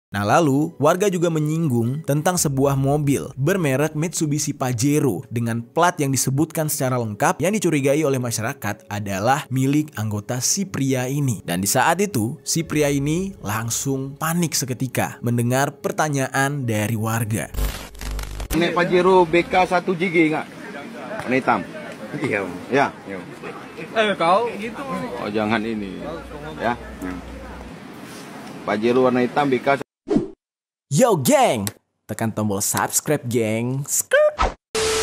Nah lalu, warga juga menyinggung tentang sebuah mobil bermerek Mitsubishi Pajero dengan plat yang disebutkan secara lengkap yang dicurigai oleh masyarakat adalah milik anggota si pria ini. Dan di saat itu, si pria ini langsung panik seketika mendengar pertanyaan dari warga. Nek Pajero BK 1 GG enggak? Warna hitam. Iya. Ya. Kau gitu. Oh jangan ini. Ya. Pajero warna hitam BK. Yo geng, tekan tombol subscribe geng.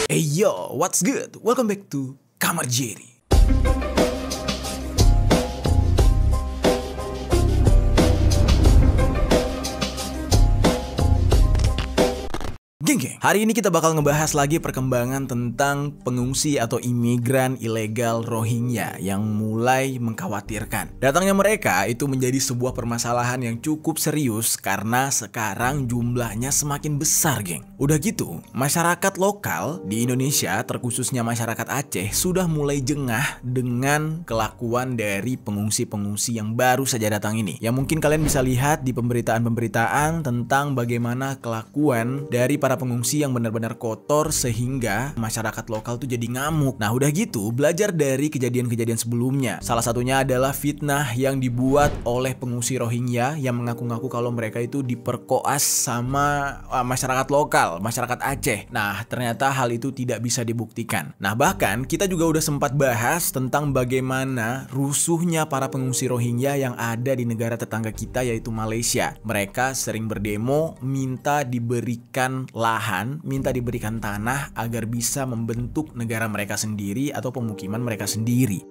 Hey yo, what's good? Welcome back to Kamar Jerry. Geng, hari ini kita bakal ngebahas lagi perkembangan tentang pengungsi atau imigran ilegal Rohingya yang mulai mengkhawatirkan. Datangnya mereka itu menjadi sebuah permasalahan yang cukup serius karena sekarang jumlahnya semakin besar, geng. Udah gitu, masyarakat lokal di Indonesia, terkhususnya masyarakat Aceh, sudah mulai jengah dengan kelakuan dari pengungsi-pengungsi yang baru saja datang ini. Yang mungkin kalian bisa lihat di pemberitaan-pemberitaan tentang bagaimana kelakuan dari para pengungsi yang benar-benar kotor sehingga masyarakat lokal tuh jadi ngamuk. Nah udah gitu, belajar dari kejadian-kejadian sebelumnya. Salah satunya adalah fitnah yang dibuat oleh pengungsi Rohingya yang mengaku-ngaku kalau mereka itu diperkoas sama masyarakat lokal, masyarakat Aceh. Nah ternyata hal itu tidak bisa dibuktikan. Nah bahkan kita juga udah sempat bahas tentang bagaimana rusuhnya para pengungsi Rohingya yang ada di negara tetangga kita yaitu Malaysia. Mereka sering berdemo minta diberikan lahan, minta diberikan tanah agar bisa membentuk negara mereka sendiri atau pemukiman mereka sendiri.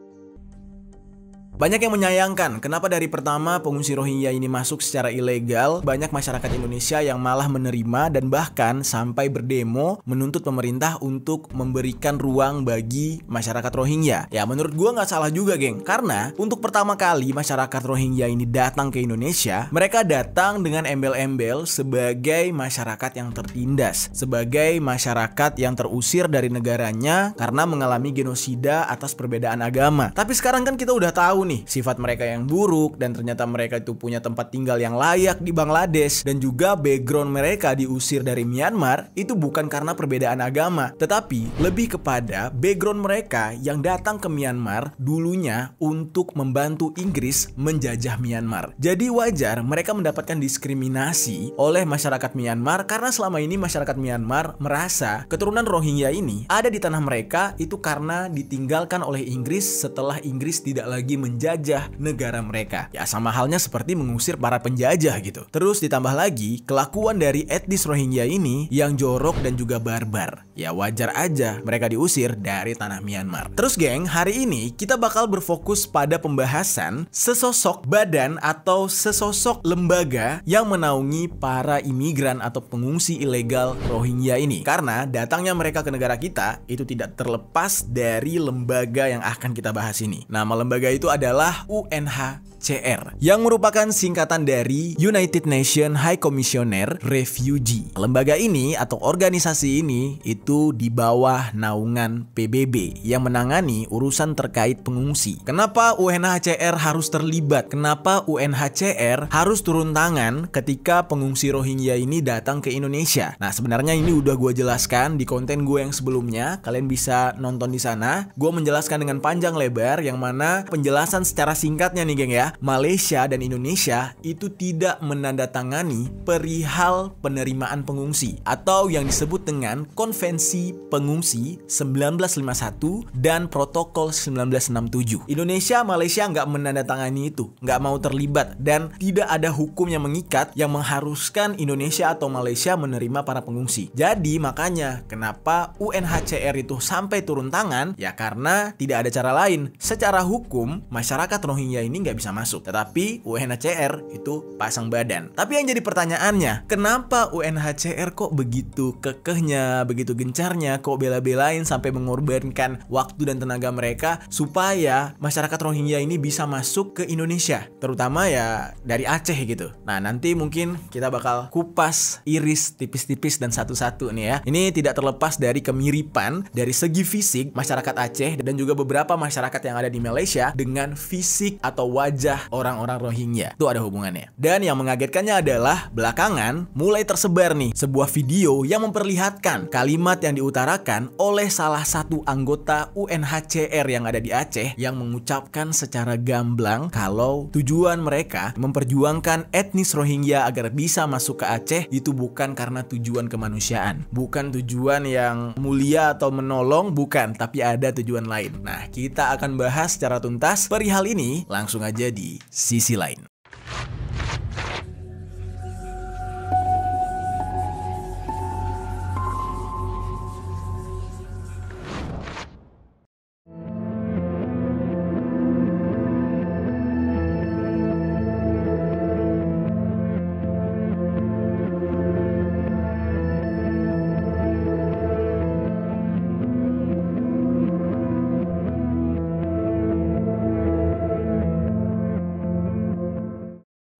Banyak yang menyayangkan kenapa dari pertama pengungsi Rohingya ini masuk secara ilegal, banyak masyarakat Indonesia yang malah menerima dan bahkan sampai berdemo menuntut pemerintah untuk memberikan ruang bagi masyarakat Rohingya. Ya menurut gua nggak salah juga geng, karena untuk pertama kali masyarakat Rohingya ini datang ke Indonesia, mereka datang dengan embel-embel sebagai masyarakat yang tertindas, sebagai masyarakat yang terusir dari negaranya karena mengalami genosida atas perbedaan agama. Tapi sekarang kan kita udah tahu nih sifat mereka yang buruk dan ternyata mereka itu punya tempat tinggal yang layak di Bangladesh dan juga background mereka diusir dari Myanmar itu bukan karena perbedaan agama tetapi lebih kepada background mereka yang datang ke Myanmar dulunya untuk membantu Inggris menjajah Myanmar. Jadi wajar mereka mendapatkan diskriminasi oleh masyarakat Myanmar karena selama ini masyarakat Myanmar merasa keturunan Rohingya ini ada di tanah mereka itu karena ditinggalkan oleh Inggris setelah Inggris tidak lagi menjajah negara mereka. Ya sama halnya seperti mengusir para penjajah gitu. Terus ditambah lagi kelakuan dari etnis Rohingya ini yang jorok dan juga barbar. Ya wajar aja mereka diusir dari tanah Myanmar. Terus geng, hari ini kita bakal berfokus pada pembahasan sesosok badan atau sesosok lembaga yang menaungi para imigran atau pengungsi ilegal Rohingya ini. Karena datangnya mereka ke negara kita itu tidak terlepas dari lembaga yang akan kita bahas ini. Nama lembaga itu adalah UNHCR yang merupakan singkatan dari United Nations High Commissioner Refugee. Lembaga ini atau organisasi ini itu di bawah naungan PBB yang menangani urusan terkait pengungsi. Kenapa UNHCR harus terlibat? Kenapa UNHCR harus turun tangan ketika pengungsi Rohingya ini datang ke Indonesia? Nah sebenarnya ini udah gue jelaskan di konten gue yang sebelumnya. Kalian bisa nonton di sana. Gue menjelaskan dengan panjang lebar yang mana penjelasan secara singkatnya nih geng ya, Malaysia dan Indonesia itu tidak menandatangani perihal penerimaan pengungsi atau yang disebut dengan Konvensi Pengungsi 1951 dan Protokol 1967. Indonesia, Malaysia nggak menandatangani itu, nggak mau terlibat dan tidak ada hukum yang mengikat yang mengharuskan Indonesia atau Malaysia menerima para pengungsi. Jadi makanya kenapa UNHCR itu sampai turun tangan ya karena tidak ada cara lain. Secara hukum masyarakat Rohingya ini nggak bisa masuk, tetapi UNHCR itu pasang badan. Tapi yang jadi pertanyaannya, kenapa UNHCR kok begitu kekehnya, begitu gencarnya, kok bela-belain sampai mengorbankan waktu dan tenaga mereka supaya masyarakat Rohingya ini bisa masuk ke Indonesia, terutama ya dari Aceh gitu. Nah nanti mungkin kita bakal kupas iris tipis-tipis dan satu-satu nih ya. Ini tidak terlepas dari kemiripan dari segi fisik masyarakat Aceh dan juga beberapa masyarakat yang ada di Malaysia dengan fisik atau wajah mencegah orang-orang Rohingya. Itu ada hubungannya. Dan yang mengagetkannya adalah belakangan mulai tersebar nih sebuah video yang memperlihatkan kalimat yang diutarakan oleh salah satu anggota UNHCR yang ada di Aceh yang mengucapkan secara gamblang kalau tujuan mereka memperjuangkan etnis Rohingya agar bisa masuk ke Aceh itu bukan karena tujuan kemanusiaan, bukan tujuan yang mulia atau menolong, bukan, tapi ada tujuan lain. Nah, kita akan bahas secara tuntas perihal ini langsung aja di sisi lain.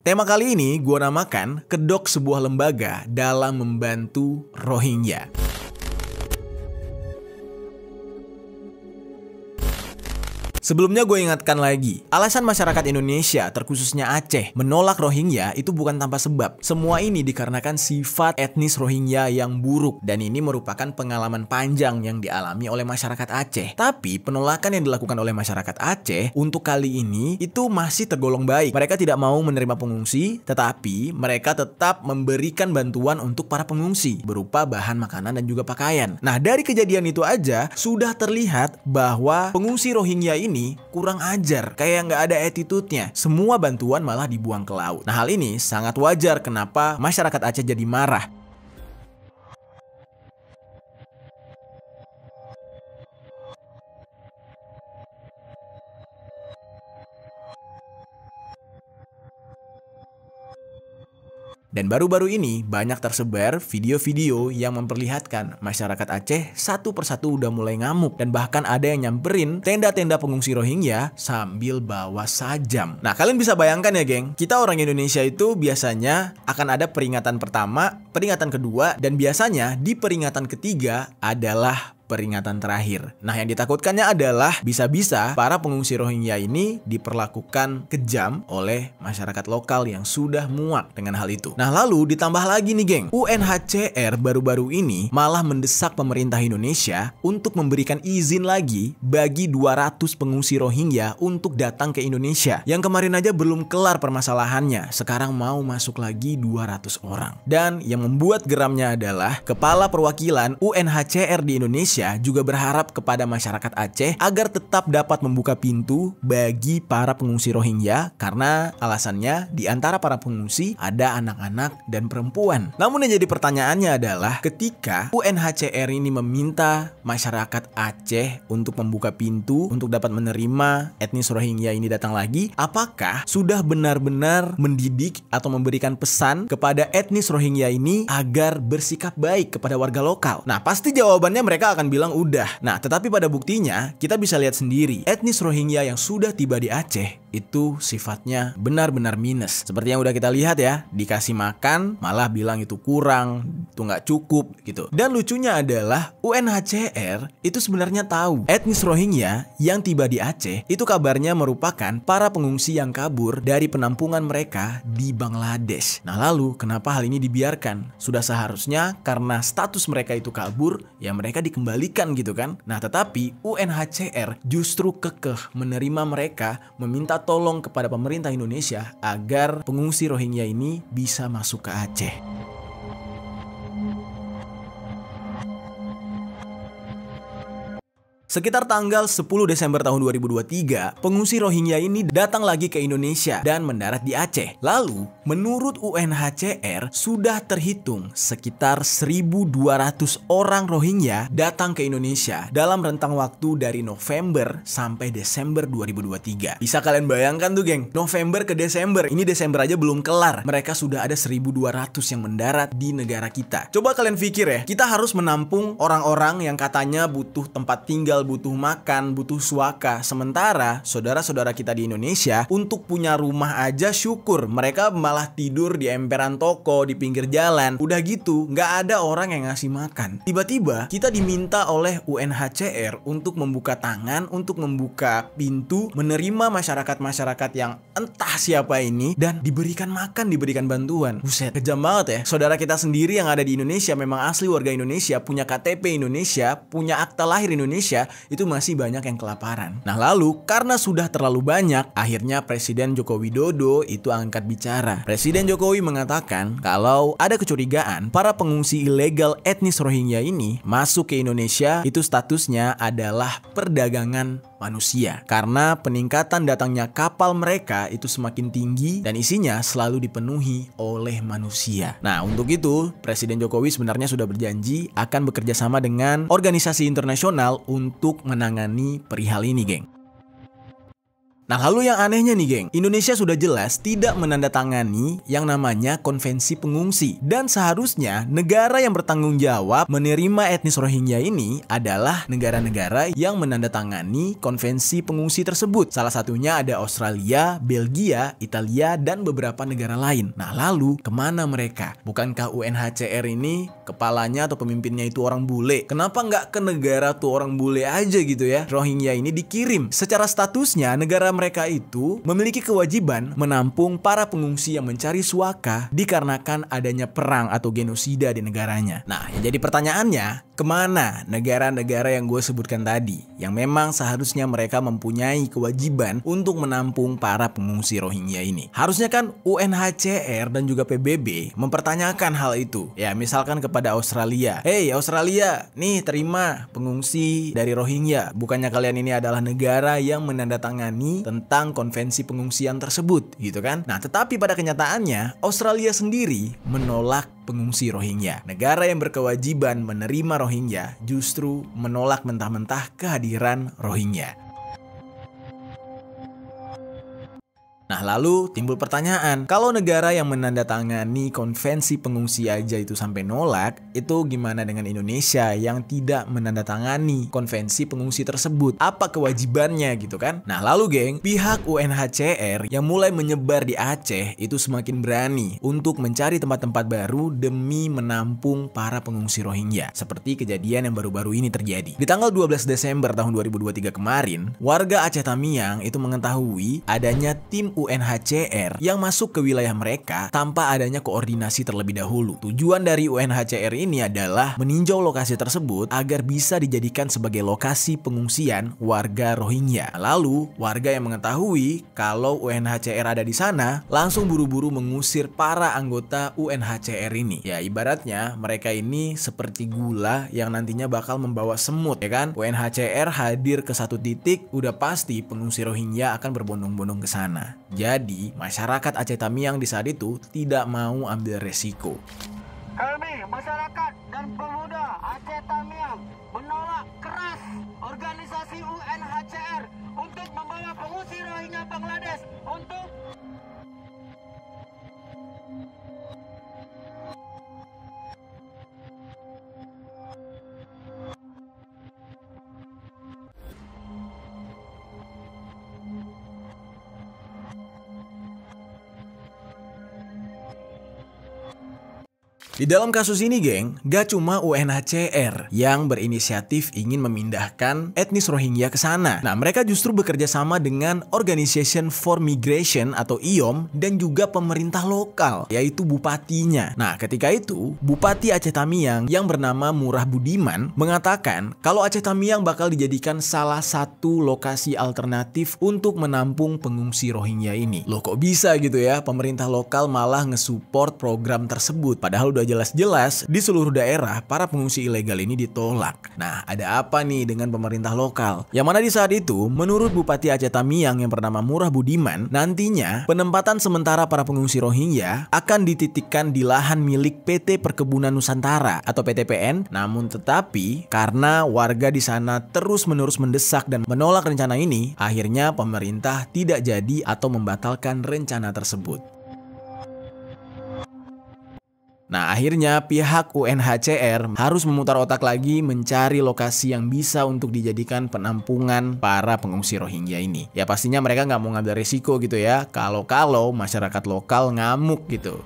Tema kali ini gue namakan Kedok Sebuah Lembaga Dalam Membantu Rohingya. Sebelumnya gue ingatkan lagi, alasan masyarakat Indonesia, terkhususnya Aceh, menolak Rohingya itu bukan tanpa sebab. Semua ini dikarenakan sifat etnis Rohingya yang buruk, dan ini merupakan pengalaman panjang yang dialami oleh masyarakat Aceh. Tapi penolakan yang dilakukan oleh masyarakat Aceh untuk kali ini itu masih tergolong baik. Mereka tidak mau menerima pengungsi, tetapi mereka tetap memberikan bantuan untuk para pengungsi berupa bahan makanan dan juga pakaian. Nah, dari kejadian itu aja sudah terlihat bahwa pengungsi Rohingya ini kurang ajar, kayak nggak ada attitude-nya. Semua bantuan malah dibuang ke laut. Nah, hal ini sangat wajar kenapa masyarakat Aceh jadi marah. Dan baru-baru ini banyak tersebar video-video yang memperlihatkan masyarakat Aceh satu persatu udah mulai ngamuk. Dan bahkan ada yang nyamperin tenda-tenda pengungsi Rohingya sambil bawa sajam. Nah, kalian bisa bayangkan ya geng, kita orang Indonesia itu biasanya akan ada peringatan pertama, peringatan kedua, dan biasanya di peringatan ketiga adalah peringatan terakhir. Nah, yang ditakutkannya adalah bisa-bisa para pengungsi Rohingya ini diperlakukan kejam oleh masyarakat lokal yang sudah muak dengan hal itu. Nah, lalu ditambah lagi nih geng, UNHCR baru-baru ini malah mendesak pemerintah Indonesia untuk memberikan izin lagi bagi 200 pengungsi Rohingya untuk datang ke Indonesia. Yang kemarin aja belum kelar permasalahannya, sekarang mau masuk lagi 200 orang. Dan yang membuat geramnya adalah Kepala Perwakilan UNHCR di Indonesia juga berharap kepada masyarakat Aceh agar tetap dapat membuka pintu bagi para pengungsi Rohingya karena alasannya di antara para pengungsi ada anak-anak dan perempuan. Namun yang jadi pertanyaannya adalah ketika UNHCR ini meminta masyarakat Aceh untuk membuka pintu untuk dapat menerima etnis Rohingya ini datang lagi, apakah sudah benar-benar mendidik atau memberikan pesan kepada etnis Rohingya ini agar bersikap baik kepada warga lokal? Nah, pasti jawabannya mereka akan bilang udah. Nah, tetapi pada buktinya kita bisa lihat sendiri etnis Rohingya yang sudah tiba di Aceh itu sifatnya benar-benar minus. Seperti yang udah kita lihat ya, dikasih makan malah bilang itu kurang, itu nggak cukup gitu. Dan lucunya adalah UNHCR itu sebenarnya tahu etnis Rohingya yang tiba di Aceh itu kabarnya merupakan para pengungsi yang kabur dari penampungan mereka di Bangladesh. Nah, lalu kenapa hal ini dibiarkan? Sudah seharusnya karena status mereka itu kabur, ya mereka dikembalikan gitu kan. Nah, tetapi UNHCR justru kekeh menerima mereka, meminta tolong kepada pemerintah Indonesia agar pengungsi Rohingya ini bisa masuk ke Aceh. Sekitar tanggal 10 Desember tahun 2023, pengungsi Rohingya ini datang lagi ke Indonesia dan mendarat di Aceh. Lalu, menurut UNHCR, sudah terhitung sekitar 1.200 orang Rohingya datang ke Indonesia dalam rentang waktu dari November sampai Desember 2023. Bisa kalian bayangkan tuh geng, November ke Desember, ini Desember aja belum kelar, mereka sudah ada 1.200 yang mendarat di negara kita. Coba kalian pikir ya, kita harus menampung orang-orang yang katanya butuh tempat tinggal tinggal, butuh makan, butuh suaka. Sementara saudara-saudara kita di Indonesia untuk punya rumah aja syukur, mereka malah tidur di emperan toko, di pinggir jalan. Udah gitu nggak ada orang yang ngasih makan. Tiba-tiba kita diminta oleh UNHCR untuk membuka tangan, untuk membuka pintu, menerima masyarakat-masyarakat yang entah siapa ini dan diberikan makan, diberikan bantuan. Buset, kejam banget ya. Saudara kita sendiri yang ada di Indonesia, memang asli warga Indonesia, punya KTP Indonesia, punya akta lahir Indonesia, itu masih banyak yang kelaparan. Nah lalu karena sudah terlalu banyak, akhirnya Presiden Joko Widodo itu angkat bicara. Presiden Jokowi mengatakan kalau ada kecurigaan para pengungsi ilegal etnis Rohingya ini masuk ke Indonesia, itu statusnya adalah perdagangan manusia. Karena peningkatan datangnya kapal mereka itu semakin tinggi dan isinya selalu dipenuhi oleh manusia. Nah untuk itu Presiden Jokowi sebenarnya sudah berjanji akan bekerja sama dengan organisasi internasional untuk menangani perihal ini, geng. Nah lalu yang anehnya nih geng, Indonesia sudah jelas tidak menandatangani yang namanya konvensi pengungsi. Dan seharusnya negara yang bertanggung jawab menerima etnis Rohingya ini adalah negara-negara yang menandatangani konvensi pengungsi tersebut. Salah satunya ada Australia, Belgia, Italia, dan beberapa negara lain. Nah lalu kemana mereka? Bukankah UNHCR ini kepalanya atau pemimpinnya itu orang bule? Kenapa nggak ke negara tuh orang bule aja gitu ya? Rohingya ini dikirim. Secara statusnya negara mereka itu memiliki kewajiban menampung para pengungsi yang mencari suaka dikarenakan adanya perang atau genosida di negaranya. Nah, yang jadi pertanyaannya, kemana negara-negara yang gue sebutkan tadi yang memang seharusnya mereka mempunyai kewajiban untuk menampung para pengungsi Rohingya ini? Harusnya kan UNHCR dan juga PBB mempertanyakan hal itu. Ya, misalkan kepada Australia, "Hey Australia, nih terima pengungsi dari Rohingya. Bukannya kalian ini adalah negara yang menandatangani tentang konvensi pengungsian tersebut," gitu kan? Nah, tetapi pada kenyataannya Australia sendiri menolak pengungsi Rohingya. Negara yang berkewajiban menerima Rohingya justru menolak mentah-mentah kehadiran Rohingya. Nah lalu timbul pertanyaan, kalau negara yang menandatangani konvensi pengungsi aja itu sampai nolak, itu gimana dengan Indonesia yang tidak menandatangani konvensi pengungsi tersebut? Apa kewajibannya gitu kan? Nah lalu geng, pihak UNHCR yang mulai menyebar di Aceh itu semakin berani untuk mencari tempat-tempat baru demi menampung para pengungsi Rohingya. Seperti kejadian yang baru-baru ini terjadi. Di tanggal 12 Desember tahun 2023 kemarin, warga Aceh Tamiang itu mengetahui adanya tim UNHCR yang masuk ke wilayah mereka tanpa adanya koordinasi terlebih dahulu. Tujuan dari UNHCR ini adalah meninjau lokasi tersebut agar bisa dijadikan sebagai lokasi pengungsian warga Rohingya. Lalu, warga yang mengetahui kalau UNHCR ada di sana langsung buru-buru mengusir para anggota UNHCR ini. Ya, ibaratnya mereka ini seperti gula yang nantinya bakal membawa semut, ya kan? UNHCR hadir ke satu titik, udah pasti pengungsi Rohingya akan berbondong-bondong ke sana. Jadi, masyarakat Aceh Tamiang di saat itu tidak mau ambil resiko. Kami, masyarakat dan pemuda Aceh Tamiang menolak keras organisasi UNHCR untuk membawa pengungsi Rohingya Bangladesh untuk Di dalam kasus ini geng, gak cuma UNHCR yang berinisiatif ingin memindahkan etnis Rohingya ke sana. Nah, mereka justru bekerja sama dengan Organization for Migration atau IOM dan juga pemerintah lokal, yaitu bupatinya. Nah, ketika itu, Bupati Aceh Tamiang yang bernama Murah Budiman mengatakan kalau Aceh Tamiang bakal dijadikan salah satu lokasi alternatif untuk menampung pengungsi Rohingya ini. Loh, kok bisa gitu ya? Pemerintah lokal malah nge-support program tersebut, padahal udah jelas-jelas di seluruh daerah para pengungsi ilegal ini ditolak. Nah, ada apa nih dengan pemerintah lokal? Yang mana di saat itu, menurut Bupati Aceh Tamiang yang bernama Murah Budiman, nantinya penempatan sementara para pengungsi Rohingya akan dititikkan di lahan milik PT Perkebunan Nusantara atau PTPN. Namun tetapi, karena warga di sana terus-menerus mendesak dan menolak rencana ini, akhirnya pemerintah tidak jadi atau membatalkan rencana tersebut. Nah, akhirnya pihak UNHCR harus memutar otak lagi mencari lokasi yang bisa untuk dijadikan penampungan para pengungsi Rohingya ini. Ya pastinya mereka nggak mau ngambil risiko gitu ya, kalau masyarakat lokal ngamuk gitu.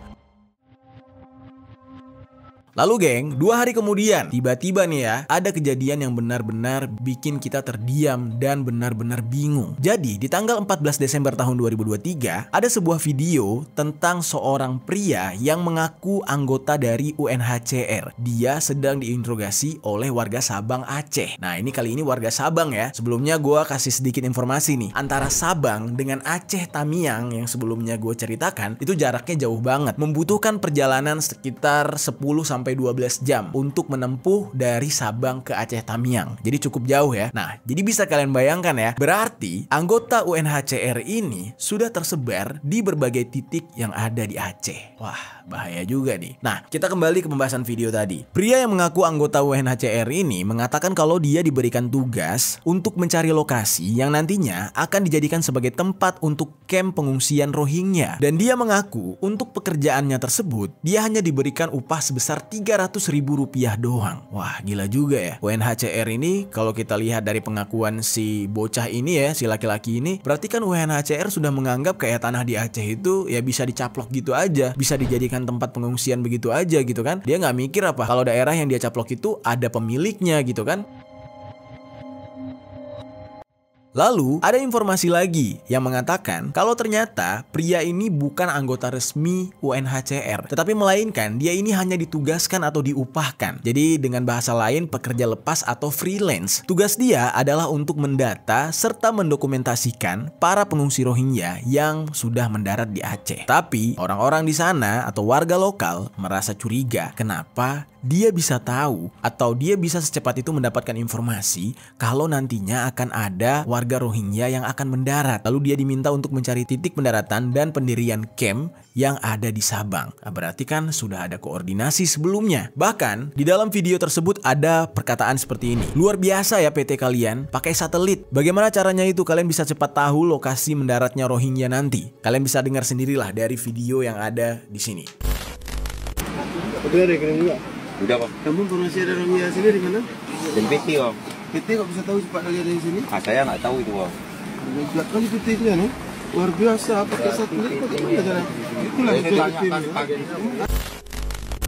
Lalu geng, 2 hari kemudian, tiba-tiba nih ya, ada kejadian yang benar-benar bikin kita terdiam dan benar-benar bingung. Jadi, di tanggal 14 Desember tahun 2023, ada sebuah video tentang seorang pria yang mengaku anggota dari UNHCR. Dia sedang diinterogasi oleh warga Sabang, Aceh. Nah, ini kali ini warga Sabang ya. Sebelumnya gue kasih sedikit informasi nih. Antara Sabang dengan Aceh Tamiang yang sebelumnya gue ceritakan, itu jaraknya jauh banget. Membutuhkan perjalanan sekitar 10-12 jam untuk menempuh dari Sabang ke Aceh Tamiang. Jadi cukup jauh ya. Nah, jadi bisa kalian bayangkan ya, berarti anggota UNHCR ini sudah tersebar di berbagai titik yang ada di Aceh. Wah, bahaya juga nih. Nah, kita kembali ke pembahasan video tadi. Pria yang mengaku anggota UNHCR ini mengatakan kalau dia diberikan tugas untuk mencari lokasi yang nantinya akan dijadikan sebagai tempat untuk kamp pengungsian Rohingya. Dan dia mengaku untuk pekerjaannya tersebut, dia hanya diberikan upah sebesar 300.000 rupiah doang. Wah, gila juga ya. UNHCR ini kalau kita lihat dari pengakuan si bocah ini ya, si laki-laki ini, berarti kan UNHCR sudah menganggap kayak tanah di Aceh itu ya bisa dicaplok gitu aja, bisa dijadikan tempat pengungsian begitu aja gitu kan. Dia nggak mikir apa kalau daerah yang dia caplok itu ada pemiliknya gitu kan. Lalu, ada informasi lagi yang mengatakan kalau ternyata pria ini bukan anggota resmi UNHCR, tetapi melainkan dia ini hanya ditugaskan atau diupahkan. Jadi dengan bahasa lain pekerja lepas atau freelance. Tugas dia adalah untuk mendata serta mendokumentasikan para pengungsi Rohingya yang sudah mendarat di Aceh. Tapi orang-orang di sana atau warga lokal merasa curiga. Kenapa dia bisa tahu atau dia bisa secepat itu mendapatkan informasi kalau nantinya akan ada warga Rohingya yang akan mendarat. Lalu dia diminta untuk mencari titik pendaratan dan pendirian camp yang ada di Sabang. Nah, berarti kan sudah ada koordinasi sebelumnya. Bahkan di dalam video tersebut ada perkataan seperti ini. Luar biasa ya PT kalian pakai satelit. Bagaimana caranya itu kalian bisa cepat tahu lokasi mendaratnya Rohingya nanti? Kalian bisa dengar sendirilah dari video yang ada di sini. Udah deh, keren juga. Udah bang. Kamu informasi ada Rohingya sini di mana? Dan PT bang. PT kok bisa tahu cepat lagi ada di sini? Saya nggak tahu itu bang. Lihat kali PT-nya nih. Luar biasa, pakai satelit kok gimana cara? Itulah PT ini.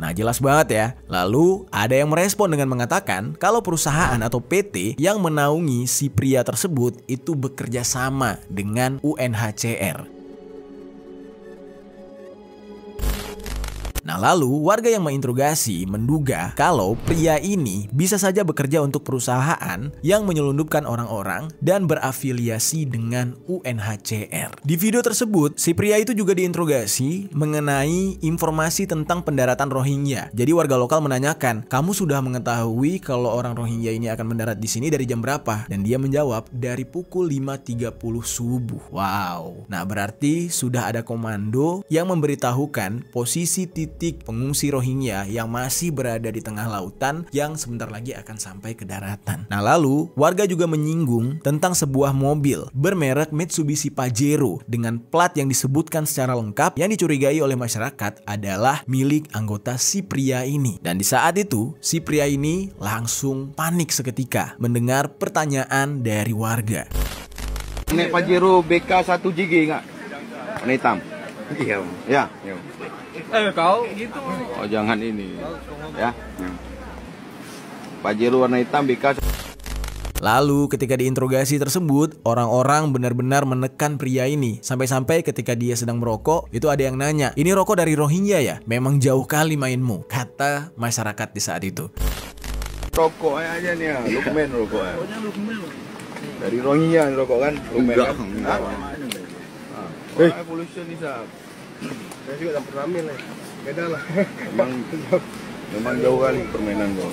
Nah, jelas banget ya. Lalu ada yang merespon dengan mengatakan kalau perusahaan atau PT yang menaungi si pria tersebut itu bekerja sama dengan UNHCR. Nah, lalu warga yang menginterogasi menduga kalau pria ini bisa saja bekerja untuk perusahaan yang menyelundupkan orang-orang dan berafiliasi dengan UNHCR. Di video tersebut, si pria itu juga diinterogasi mengenai informasi tentang pendaratan Rohingya. Jadi warga lokal menanyakan, "Kamu sudah mengetahui kalau orang Rohingya ini akan mendarat di sini dari jam berapa?" Dan dia menjawab, "Dari pukul 5.30 subuh." Wow. Nah, berarti sudah ada komando yang memberitahukan posisi titik pengungsi Rohingya yang masih berada di tengah lautan yang sebentar lagi akan sampai ke daratan. Nah, lalu warga juga menyinggung tentang sebuah mobil bermerek Mitsubishi Pajero dengan plat yang disebutkan secara lengkap yang dicurigai oleh masyarakat adalah milik anggota si pria ini. Dan di saat itu, si pria ini langsung panik seketika mendengar pertanyaan dari warga. Naik Pajero BK 1 GG nggak? Warna hitam. Iya bang. Ya. Kau gitu. Oh jangan ini. Ya. Pajero warna hitam BK. Lalu ketika diinterogasi tersebut, orang-orang benar-benar menekan pria ini. Sampai-sampai ketika dia sedang merokok, itu ada yang nanya, "Ini rokok dari Rohingya ya? Memang jauh kali mainmu," kata masyarakat di saat itu. Rokok aja nih ya, Lukman rokok ya. Dari Rohingya rokok kan? Lukman kan? Pollution nih sah. Saya juga tak pernah ambil lah. Beda lah. Memang jauh kali permainan kau.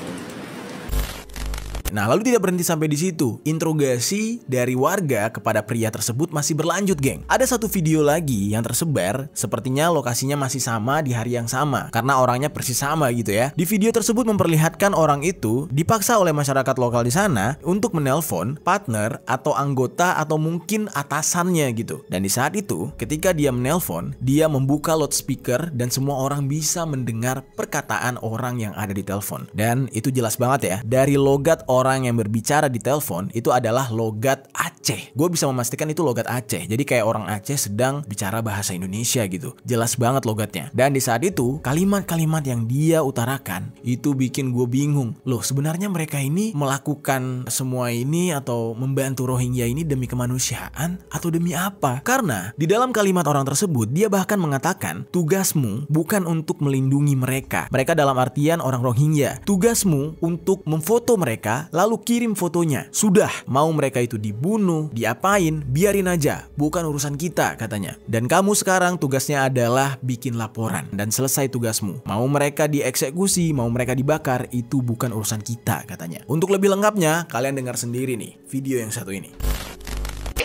Nah, lalu tidak berhenti sampai di situ. Interogasi dari warga kepada pria tersebut masih berlanjut, geng. Ada satu video lagi yang tersebar, sepertinya lokasinya masih sama di hari yang sama, karena orangnya persis sama gitu ya. Di video tersebut memperlihatkan orang itu dipaksa oleh masyarakat lokal di sana untuk menelpon partner atau anggota atau mungkin atasannya gitu. Dan di saat itu, ketika dia menelpon, dia membuka loudspeaker dan semua orang bisa mendengar perkataan orang yang ada di telepon. Dan itu jelas banget ya, dari logat orang yang berbicara di telepon itu adalah logat Aceh. Gue bisa memastikan itu logat Aceh. Jadi kayak orang Aceh sedang bicara bahasa Indonesia gitu. Jelas banget logatnya. Dan di saat itu, kalimat-kalimat yang dia utarakan itu bikin gue bingung. Loh, sebenarnya mereka ini melakukan semua ini atau membantu Rohingya ini demi kemanusiaan atau demi apa? Karena di dalam kalimat orang tersebut, dia bahkan mengatakan, tugasmu bukan untuk melindungi mereka. Mereka dalam artian orang Rohingya. Tugasmu untuk memfoto mereka, lalu kirim fotonya. Sudah, mau mereka itu dibunuh, diapain, biarin aja. Bukan urusan kita, katanya. Dan kamu sekarang tugasnya adalah bikin laporan. Dan selesai tugasmu. Mau mereka dieksekusi, mau mereka dibakar, itu bukan urusan kita, katanya. Untuk lebih lengkapnya, kalian dengar sendiri nih video yang satu ini.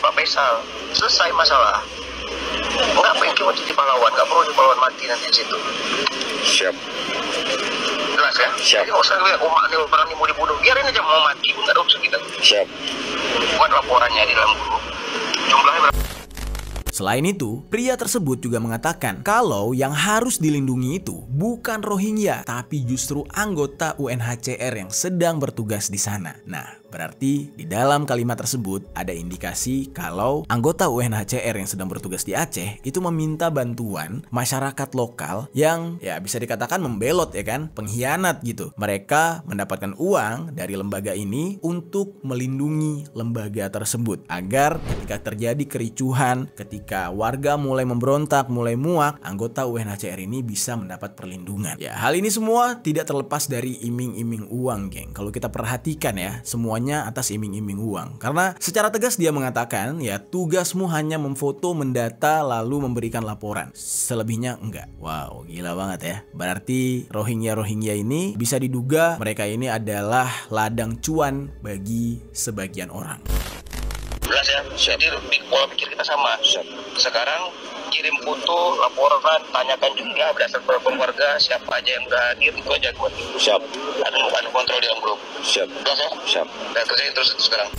Pak Faisal, selesai masalah. Nggak pengen cuma jadi pahlawan, nggak perlu jadi pahlawan mati nanti di situ. Siap. Jelas ya? Siap. Jadi nggak usah lihat umat nih orang ini mau dibunuh, biarin aja mau mati, nggak ada urusan kita. Siap. Buat laporannya di dalam grup. Jumlahnya berapa? Selain itu, pria tersebut juga mengatakan kalau yang harus dilindungi itu bukan Rohingya, tapi justru anggota UNHCR yang sedang bertugas di sana. Nah, berarti di dalam kalimat tersebut ada indikasi kalau anggota UNHCR yang sedang bertugas di Aceh itu meminta bantuan masyarakat lokal yang ya bisa dikatakan membelot ya kan, pengkhianat gitu. Mereka mendapatkan uang dari lembaga ini untuk melindungi lembaga tersebut agar ketika terjadi kericuhan, ketika warga mulai memberontak, mulai muak, anggota UNHCR ini bisa mendapat perlindungan. Ya, hal ini semua tidak terlepas dari iming-iming uang, geng. Kalau kita perhatikan ya, semuanya atas iming-iming uang. Karena secara tegas dia mengatakan, ya tugasmu hanya memfoto, mendata, lalu memberikan laporan. Selebihnya enggak. Wow, gila banget ya. Berarti Rohingya ini bisa diduga mereka ini adalah ladang cuan bagi sebagian orang. Jelas ya? Jadi pola pikir kita sama. Sekarang kirim foto, laporan, tanyakan juga berdasarkan keluarga siapa aja yang udah hadir, itu aja buat. Siap. Ada kontrol di dalam grup. Siap. Jelas ya? Siap. Dan kerjain terus itu sekarang.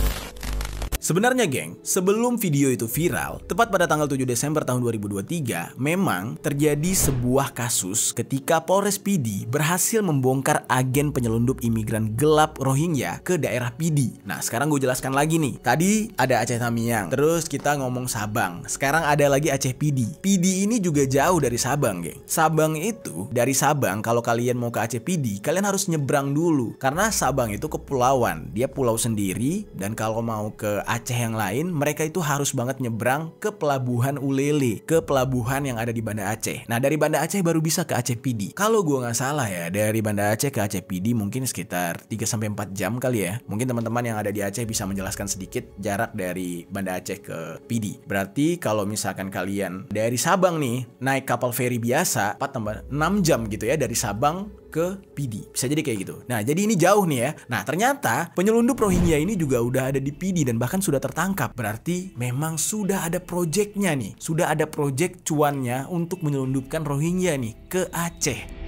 Sebenarnya geng, sebelum video itu viral, tepat pada tanggal 7 Desember tahun 2023, memang terjadi sebuah kasus ketika Polres Pidi berhasil membongkar agen penyelundup imigran gelap Rohingya ke daerah Pidi. Nah, sekarang gue jelaskan lagi nih. Tadi ada Aceh Tamiang, terus kita ngomong Sabang. Sekarang ada lagi Aceh Pidi. Pidi ini juga jauh dari Sabang, geng. Sabang itu, dari Sabang kalau kalian mau ke Aceh Pidi, kalian harus nyebrang dulu. Karena Sabang itu kepulauan, dia pulau sendiri, dan kalau mau ke Aceh yang lain, mereka itu harus banget nyebrang ke pelabuhan Ulele, ke pelabuhan yang ada di Banda Aceh. Nah, dari Banda Aceh baru bisa ke Aceh Pidi. Kalau gue nggak salah ya, dari Banda Aceh ke Aceh Pidi mungkin sekitar 3-4 jam kali ya. Mungkin teman-teman yang ada di Aceh bisa menjelaskan sedikit jarak dari Banda Aceh ke Pidi. Berarti kalau misalkan kalian dari Sabang nih, naik kapal feri biasa, 4-6 jam gitu ya, dari Sabang ke Pidi. Bisa jadi kayak gitu. Nah, jadi ini jauh nih ya. Nah, ternyata penyelundup Rohingya ini juga udah ada di Pidi dan bahkan sudah tertangkap. Berarti memang sudah ada projectnya nih. Sudah ada project cuannya untuk menyelundupkan Rohingya nih ke Aceh.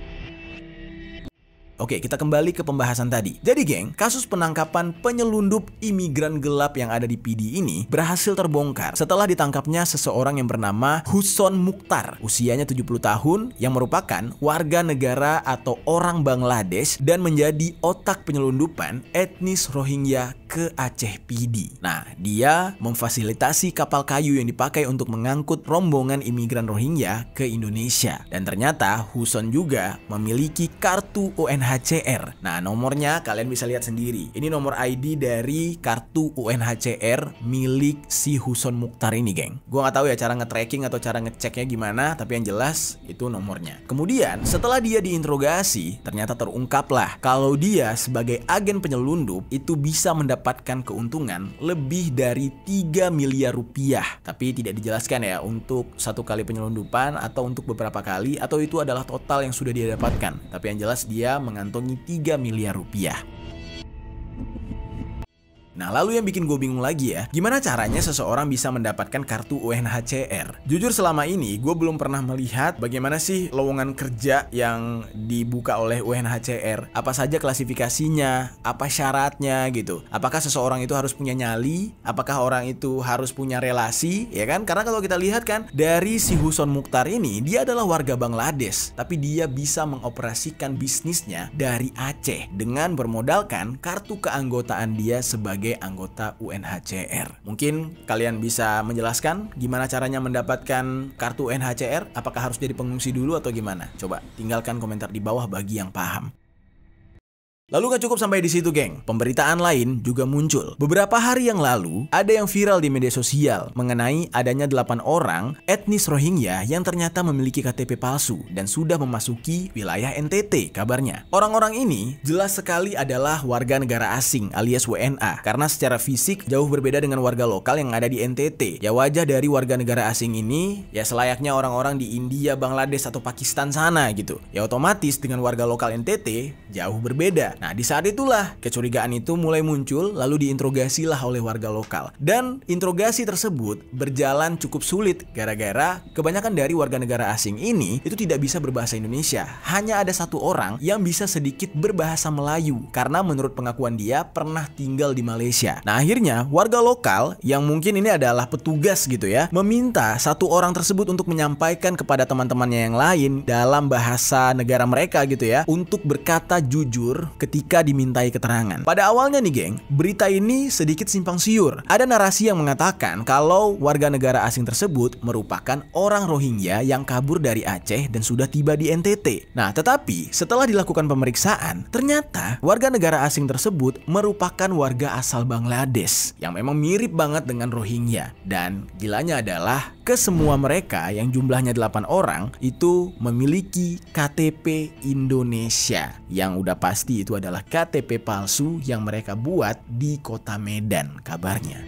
Oke, kita kembali ke pembahasan tadi. Jadi geng, kasus penangkapan penyelundup imigran gelap yang ada di Pidi ini berhasil terbongkar setelah ditangkapnya seseorang yang bernama Huson Mukhtar, usianya 70 tahun, yang merupakan warga negara atau orang Bangladesh dan menjadi otak penyelundupan etnis Rohingya ke Aceh Pidi. Nah, dia memfasilitasi kapal kayu yang dipakai untuk mengangkut rombongan imigran Rohingya ke Indonesia. Dan ternyata Huson juga memiliki kartu UNHCR. Nah, nomornya kalian bisa lihat sendiri. Ini nomor ID dari kartu UNHCR milik si Huson Mukhtar ini, geng. Gua nggak tahu ya cara nge-tracking atau cara ngeceknya gimana, tapi yang jelas itu nomornya. Kemudian, setelah dia diinterogasi, ternyata terungkaplah kalau dia sebagai agen penyelundup itu bisa mendapatkan keuntungan lebih dari 3 miliar rupiah. Tapi tidak dijelaskan ya untuk satu kali penyelundupan atau untuk beberapa kali, atau itu adalah total yang sudah dia dapatkan. Tapi yang jelas dia mengantongi 3 miliar rupiah. Nah, lalu yang bikin gue bingung lagi ya, gimana caranya seseorang bisa mendapatkan kartu UNHCR? Jujur selama ini gue belum pernah melihat bagaimana sih lowongan kerja yang dibuka oleh UNHCR. Apa saja klasifikasinya, apa syaratnya gitu. Apakah seseorang itu harus punya nyali? Apakah orang itu harus punya relasi? Ya kan? Karena kalau kita lihat kan, dari si Huson Mukhtar ini, dia adalah warga Bangladesh, tapi dia bisa mengoperasikan bisnisnya dari Aceh dengan bermodalkan kartu keanggotaan dia sebagai anggota UNHCR. Mungkin kalian bisa menjelaskan gimana caranya mendapatkan kartu UNHCR? Apakah harus jadi pengungsi dulu atau gimana? Coba tinggalkan komentar di bawah bagi yang paham. Lalu gak cukup sampai di situ, geng. Pemberitaan lain juga muncul. Beberapa hari yang lalu, ada yang viral di media sosial mengenai adanya 8 orang etnis Rohingya yang ternyata memiliki KTP palsu dan sudah memasuki wilayah NTT kabarnya. Orang-orang ini jelas sekali adalah warga negara asing alias WNA karena secara fisik jauh berbeda dengan warga lokal yang ada di NTT. Ya wajah dari warga negara asing ini ya selayaknya orang-orang di India, Bangladesh atau Pakistan sana gitu. Ya otomatis dengan warga lokal NTT jauh berbeda. Nah, di saat itulah kecurigaan itu mulai muncul, lalu diinterogasilah oleh warga lokal. Dan interogasi tersebut berjalan cukup sulit gara-gara kebanyakan dari warga negara asing ini itu tidak bisa berbahasa Indonesia. Hanya ada satu orang yang bisa sedikit berbahasa Melayu karena menurut pengakuan dia pernah tinggal di Malaysia. Nah, akhirnya warga lokal yang mungkin ini adalah petugas gitu ya, meminta satu orang tersebut untuk menyampaikan kepada teman-temannya yang lain dalam bahasa negara mereka gitu ya, untuk berkata jujur ketika dimintai keterangan. Pada awalnya nih geng, berita ini sedikit simpang siur. Ada narasi yang mengatakan kalau warga negara asing tersebut merupakan orang Rohingya yang kabur dari Aceh dan sudah tiba di NTT. Nah, tetapi setelah dilakukan pemeriksaan, ternyata warga negara asing tersebut merupakan warga asal Bangladesh yang memang mirip banget dengan Rohingya. Dan gilanya adalah kesemua mereka yang jumlahnya 8 orang itu memiliki KTP Indonesia yang udah pasti itu adalah KTP palsu yang mereka buat di kota Medan kabarnya.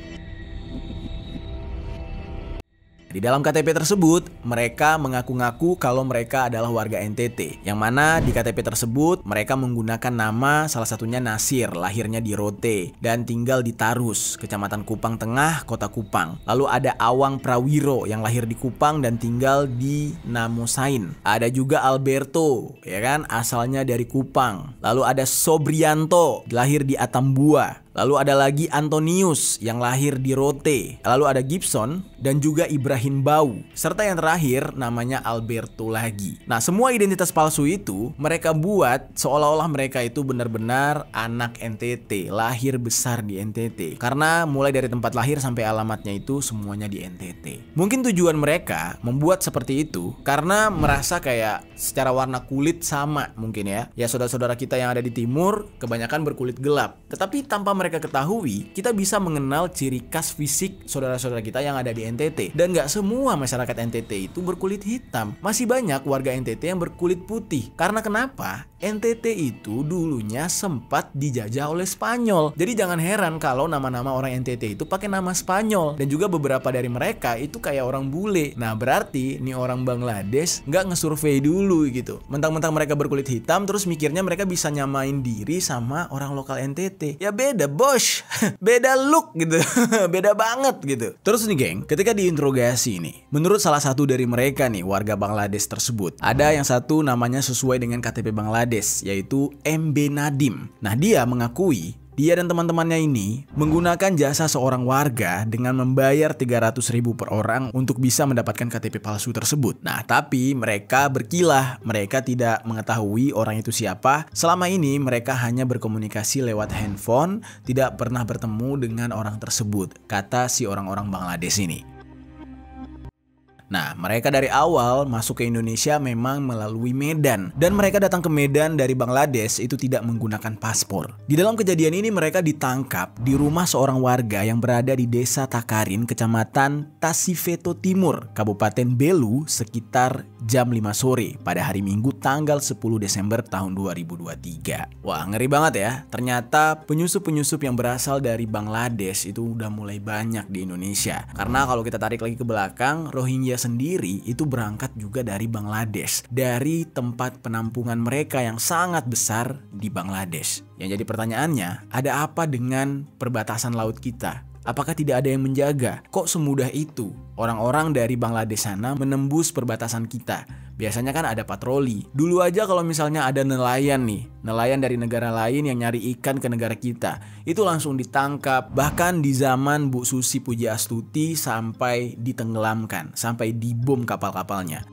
Di dalam KTP tersebut, mereka mengaku-ngaku kalau mereka adalah warga NTT. Yang mana di KTP tersebut, mereka menggunakan nama salah satunya Nasir, lahirnya di Rote, dan tinggal di Tarus, Kecamatan Kupang Tengah, Kota Kupang. Lalu ada Awang Prawiro yang lahir di Kupang dan tinggal di Namosain. Ada juga Alberto, ya kan, asalnya dari Kupang. Lalu ada Sobrianto, lahir di Atambua. Lalu ada lagi Antonius yang lahir di Rote. Lalu ada Gibson dan juga Ibrahim Bau. Serta yang terakhir namanya Alberto lagi. Nah, semua identitas palsu itu mereka buat seolah-olah mereka itu benar-benar anak NTT, lahir besar di NTT. Karena mulai dari tempat lahir sampai alamatnya itu semuanya di NTT. Mungkin tujuan mereka membuat seperti itu karena merasa kayak secara warna kulit sama mungkin ya. Ya saudara-saudara kita yang ada di timur kebanyakan berkulit gelap. Tetapi tanpa mereka ketahui, kita bisa mengenal ciri khas fisik saudara-saudara kita yang ada di NTT. Dan gak semua masyarakat NTT itu berkulit hitam. Masih banyak warga NTT yang berkulit putih. Karena kenapa? NTT itu dulunya sempat dijajah oleh Spanyol. Jadi jangan heran kalau nama-nama orang NTT itu pakai nama Spanyol. Dan juga beberapa dari mereka itu kayak orang bule. Nah, berarti nih orang Bangladesh nggak ngesurvei dulu gitu. Mentang-mentang mereka berkulit hitam terus mikirnya mereka bisa nyamain diri sama orang lokal NTT. Ya beda bos. Beda look gitu. Beda banget gitu. Terus nih geng, ketika diinterogasi nih, menurut salah satu dari mereka nih warga Bangladesh tersebut, ada yang satu namanya sesuai dengan KTP Bangladesh, yaitu MB Nadim. Nah, dia mengakui dia dan teman-temannya ini menggunakan jasa seorang warga dengan membayar 300.000 per orang untuk bisa mendapatkan KTP palsu tersebut. Nah, tapi mereka berkilah, mereka tidak mengetahui orang itu siapa. Selama ini mereka hanya berkomunikasi lewat handphone, tidak pernah bertemu dengan orang tersebut, kata si orang-orang Bangladesh ini. Nah, mereka dari awal masuk ke Indonesia memang melalui Medan. Dan mereka datang ke Medan dari Bangladesh itu tidak menggunakan paspor. Di dalam kejadian ini mereka ditangkap di rumah seorang warga yang berada di Desa Takarin, Kecamatan Tasifeto Timur, Kabupaten Belu sekitar jam 5 sore pada hari Minggu tanggal 10 Desember tahun 2023. Wah, ngeri banget ya. Ternyata penyusup-penyusup yang berasal dari Bangladesh itu udah mulai banyak di Indonesia. Karena kalau kita tarik lagi ke belakang, Rohingya Rohingya sendiri itu berangkat juga dari Bangladesh, dari tempat penampungan mereka yang sangat besar di Bangladesh. Yang jadi pertanyaannya, ada apa dengan perbatasan laut kita? Apakah tidak ada yang menjaga? Kok semudah itu orang-orang dari Bangladesh sana menembus perbatasan kita? Biasanya kan ada patroli. Dulu aja kalau misalnya ada nelayan nih, nelayan dari negara lain yang nyari ikan ke negara kita, itu langsung ditangkap. Bahkan di zaman Bu Susi Pujiastuti sampai ditenggelamkan, sampai dibom kapal-kapalnya.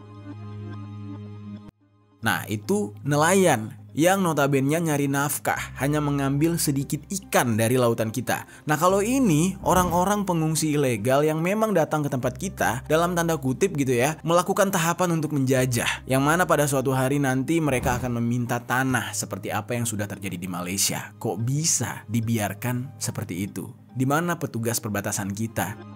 Nah, itu nelayan yang notabene nyari nafkah, hanya mengambil sedikit ikan dari lautan kita. Nah, kalau ini orang-orang pengungsi ilegal yang memang datang ke tempat kita, dalam tanda kutip gitu ya, melakukan tahapan untuk menjajah, yang mana pada suatu hari nanti mereka akan meminta tanah seperti apa yang sudah terjadi di Malaysia. Kok bisa dibiarkan seperti itu? Di mana petugas perbatasan kita?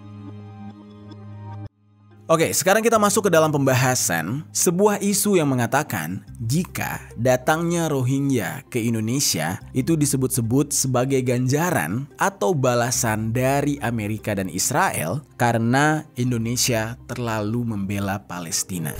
Oke, sekarang kita masuk ke dalam pembahasan sebuah isu yang mengatakan jika datangnya Rohingya ke Indonesia itu disebut-sebut sebagai ganjaran atau balasan dari Amerika dan Israel karena Indonesia terlalu membela Palestina.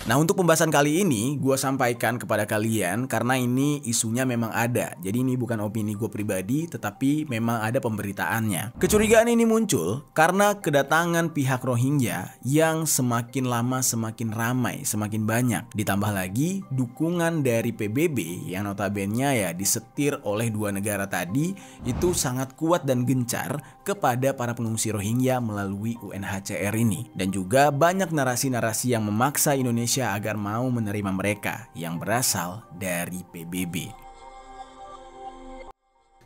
Nah, untuk pembahasan kali ini gue sampaikan kepada kalian karena ini isunya memang ada. Jadi ini bukan opini gue pribadi, tetapi memang ada pemberitaannya. Kecurigaan ini muncul karena kedatangan pihak Rohingya yang semakin lama semakin ramai, semakin banyak. Ditambah lagi dukungan dari PBB yang notabene ya disetir oleh dua negara tadi itu sangat kuat dan gencar kepada para pengungsi Rohingya melalui UNHCR ini. Dan juga banyak narasi-narasi yang memaksa Indonesia agar mau menerima mereka yang berasal dari PBB.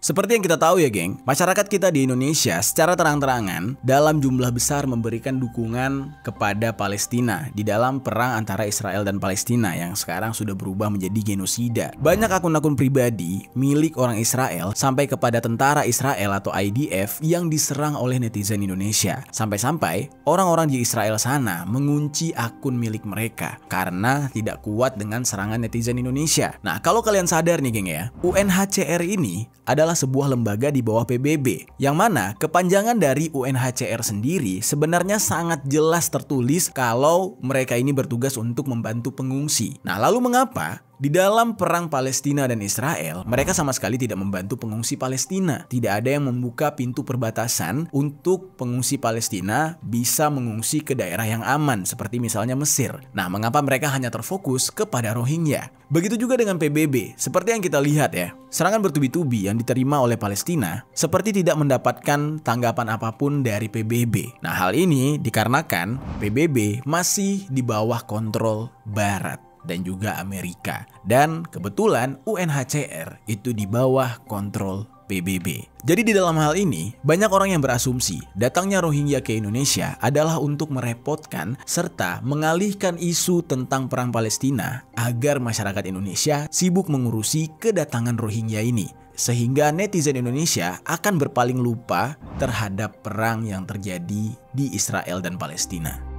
Seperti yang kita tahu ya geng, masyarakat kita di Indonesia secara terang-terangan dalam jumlah besar memberikan dukungan kepada Palestina di dalam perang antara Israel dan Palestina yang sekarang sudah berubah menjadi genosida. Banyak akun-akun pribadi milik orang Israel sampai kepada tentara Israel atau IDF yang diserang oleh netizen Indonesia. Sampai-sampai orang-orang di Israel sana mengunci akun milik mereka karena tidak kuat dengan serangan netizen Indonesia. Nah, kalau kalian sadar nih geng ya, UNHCR ini adalah sebuah lembaga di bawah PBB, yang mana kepanjangan dari UNHCR sendiri sebenarnya sangat jelas tertulis kalau mereka ini bertugas untuk membantu pengungsi. Nah, lalu mengapa di dalam perang Palestina dan Israel, mereka sama sekali tidak membantu pengungsi Palestina? Tidak ada yang membuka pintu perbatasan untuk pengungsi Palestina bisa mengungsi ke daerah yang aman, seperti misalnya Mesir. Nah, mengapa mereka hanya terfokus kepada Rohingya? Begitu juga dengan PBB, seperti yang kita lihat ya, serangan bertubi-tubi yang diterima oleh Palestina seperti tidak mendapatkan tanggapan apapun dari PBB. Nah, hal ini dikarenakan PBB masih di bawah kontrol Barat dan juga Amerika. Dan kebetulan UNHCR itu di bawah kontrol PBB. Jadi di dalam hal ini, banyak orang yang berasumsi datangnya Rohingya ke Indonesia adalah untuk merepotkan serta mengalihkan isu tentang perang Palestina agar masyarakat Indonesia sibuk mengurusi kedatangan Rohingya ini. Sehingga netizen Indonesia akan berpaling lupa terhadap perang yang terjadi di Israel dan Palestina.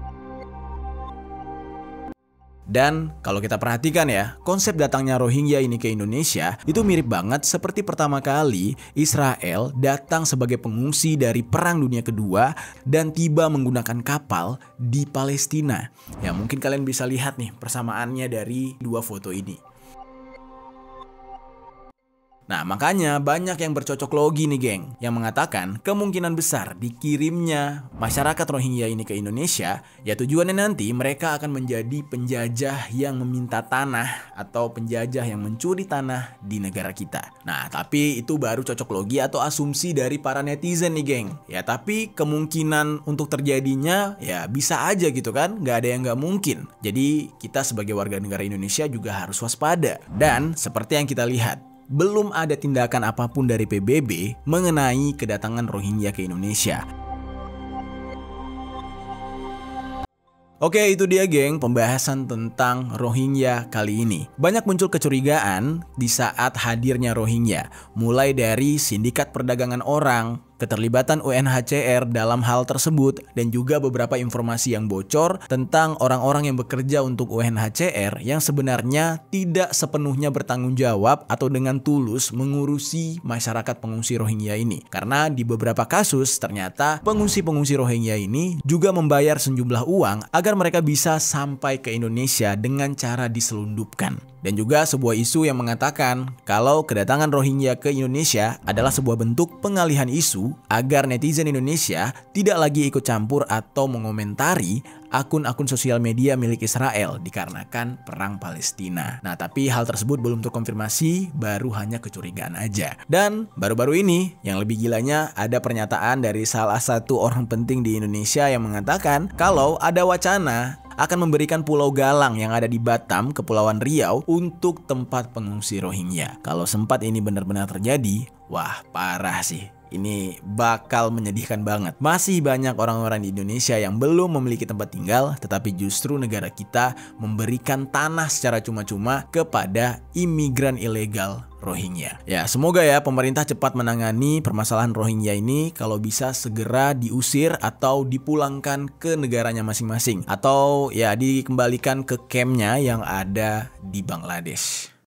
Dan kalau kita perhatikan ya, konsep datangnya Rohingya ini ke Indonesia itu mirip banget seperti pertama kali Israel datang sebagai pengungsi dari Perang Dunia Kedua dan tiba menggunakan kapal di Palestina. Ya, mungkin kalian bisa lihat nih persamaannya dari dua foto ini. Nah, makanya banyak yang bercocok logi nih geng, yang mengatakan kemungkinan besar dikirimnya masyarakat Rohingya ini ke Indonesia, ya tujuannya nanti mereka akan menjadi penjajah yang meminta tanah atau penjajah yang mencuri tanah di negara kita. Nah, tapi itu baru cocok logi atau asumsi dari para netizen nih geng. Ya, tapi kemungkinan untuk terjadinya ya bisa aja gitu kan, nggak ada yang nggak mungkin. Jadi kita sebagai warga negara Indonesia juga harus waspada. Dan seperti yang kita lihat, belum ada tindakan apapun dari PBB mengenai kedatangan Rohingya ke Indonesia. Oke, itu dia geng pembahasan tentang Rohingya kali ini. Banyak muncul kecurigaan di saat hadirnya Rohingya, mulai dari sindikat perdagangan orang, keterlibatan UNHCR dalam hal tersebut dan juga beberapa informasi yang bocor tentang orang-orang yang bekerja untuk UNHCR yang sebenarnya tidak sepenuhnya bertanggung jawab atau dengan tulus mengurusi masyarakat pengungsi Rohingya ini. Karena di beberapa kasus ternyata pengungsi-pengungsi Rohingya ini juga membayar sejumlah uang agar mereka bisa sampai ke Indonesia dengan cara diselundupkan. Dan juga sebuah isu yang mengatakan kalau kedatangan Rohingya ke Indonesia adalah sebuah bentuk pengalihan isu agar netizen Indonesia tidak lagi ikut campur atau mengomentari akun-akun sosial media milik Israel dikarenakan perang Palestina. Nah, tapi hal tersebut belum terkonfirmasi, baru hanya kecurigaan aja. Dan baru-baru ini yang lebih gilanya ada pernyataan dari salah satu orang penting di Indonesia yang mengatakan kalau ada wacana akan memberikan Pulau Galang yang ada di Batam, Kepulauan Riau untuk tempat pengungsi Rohingya. Kalau sempat ini benar-benar terjadi, wah parah sih. Ini bakal menyedihkan banget. Masih banyak orang-orang di Indonesia yang belum memiliki tempat tinggal, tetapi justru negara kita memberikan tanah secara cuma-cuma kepada imigran ilegal Rohingya. Ya, semoga ya pemerintah cepat menangani permasalahan Rohingya ini, kalau bisa segera diusir atau dipulangkan ke negaranya masing-masing, atau ya dikembalikan ke campnya yang ada di Bangladesh.